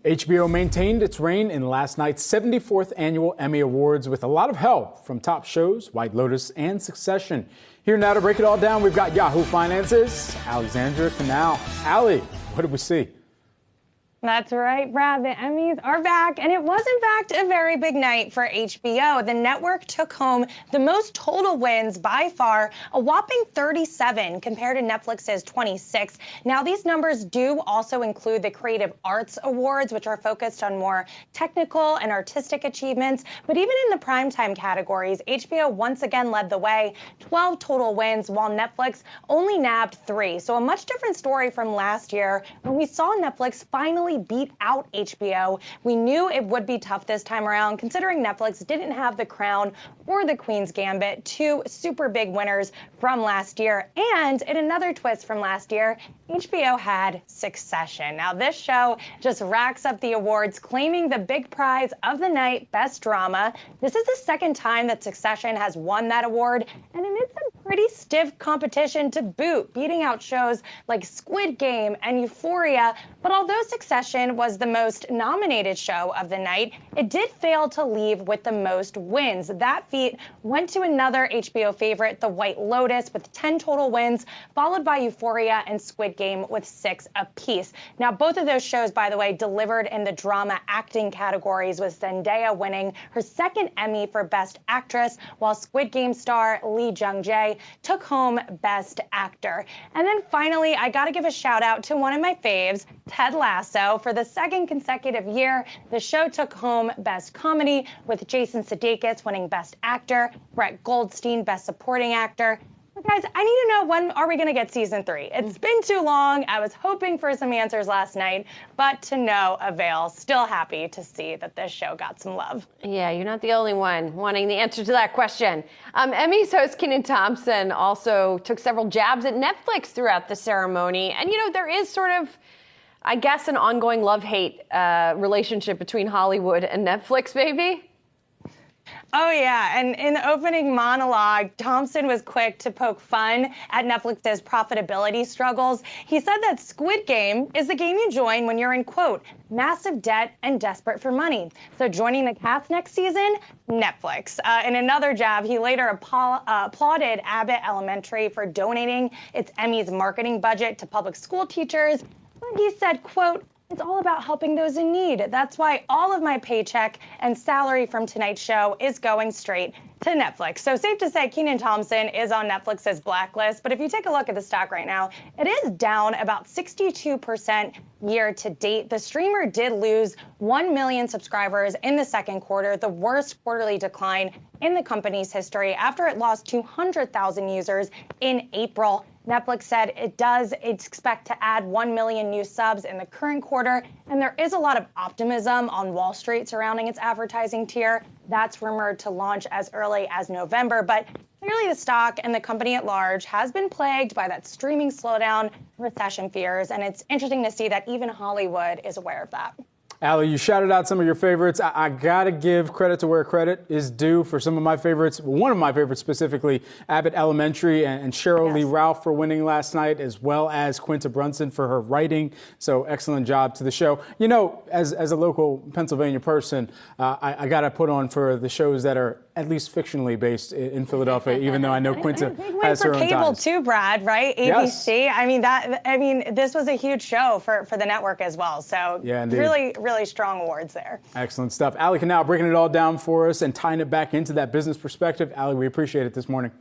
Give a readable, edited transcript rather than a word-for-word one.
HBO maintained its reign in last night's 74th annual Emmy Awards with a lot of help from top shows White Lotus and Succession. Here now to break it all down, we've got Yahoo Finance's Alexandra Canal. Allie, what did we see? That's right, Brad. The Emmys are back, and it was, in fact, a very big night for HBO. The network took home the most total wins by far, a whopping 37 compared to Netflix's 26. Now, these numbers do also include the Creative Arts Awards, which are focused on more technical and artistic achievements. But even in the primetime categories, HBO once again led the way, 12 total wins, while Netflix only nabbed 3. So a much different story from last year when we saw Netflix finally beat out HBO. We knew it would be tough this time around, considering Netflix didn't have The Crown or The Queen's Gambit, 2 super big winners from last year. And in another twist from last year, HBO had Succession. Now, this show just racks up the awards, claiming the big prize of the night, Best Drama. This is the second time that Succession has won that award, and amid some pretty stiff competition to boot, beating out shows like Squid Game and Euphoria. But although Succession was the most nominated show of the night, it did fail to leave with the most wins. That feat went to another HBO favorite, The White Lotus, with 10 total wins, followed by Euphoria and Squid Game with 6 apiece. Now, both of those shows, by the way, delivered in the drama acting categories, with Zendaya winning her second Emmy for Best Actress, while Squid Game star Lee Jung-jae took home Best Actor. And then finally, I got to give a shout out to one of my faves, Ted Lasso. For the second consecutive year, the show took home Best Comedy, with Jason Sudeikis winning Best Actor, Brett Goldstein Best Supporting Actor. But guys, I need to know, when are we going to get season 3? It's been too long. I was hoping for some answers last night, but to no avail. Still happy to see that this show got some love. Yeah, you're not the only one wanting the answer to that question. Emmys host Kenan Thompson also took several jabs at Netflix throughout the ceremony. And, there is sort of, I guess, an ongoing love-hate relationship between Hollywood and Netflix, maybe? Oh, yeah. And in the opening monologue, Thompson was quick to poke fun at Netflix's profitability struggles. He said that Squid Game is the game you join when you're in, quote, massive debt and desperate for money. So joining the cast next season, Netflix. In another jab, he later applauded Abbott Elementary for donating its Emmys marketing budget to public school teachers. But he said, quote, it's all about helping those in need. That's why all of my paycheck and salary from tonight's show is going straight to Netflix. So safe to say Kenan Thompson is on Netflix's blacklist. But if you take a look at the stock right now, it is down about 62% year to date. The streamer did lose 1 million subscribers in the second quarter, the worst quarterly decline in the company's history, after it lost 200,000 users in April. Netflix said it does expect to add 1 million new subs in the current quarter, and there is a lot of optimism on Wall Street surrounding its advertising tier. That's rumored to launch as early as November, but clearly the stock and the company at large has been plagued by that streaming slowdown, recession fears, and it's interesting to see that even Hollywood is aware of that. Allie, you shouted out some of your favorites. I got to give credit to where credit is due for some of my favorites. One of my favorites specifically, Abbott Elementary and Cheryl Lee Ralph for winning last night, as well as Quinta Brunson for her writing. So excellent job to the show. As a local Pennsylvania person, I got to put on for the shows that are at least fictionally based in Philadelphia, even though I know Quinta has her own cable ties. too, Brad, right? ABC. Yes. This was a huge show for the network as well. So yeah, indeed. Really strong awards there. Excellent stuff. Allie Canal breaking it all down for us and tying it back into that business perspective. Allie, we appreciate it this morning.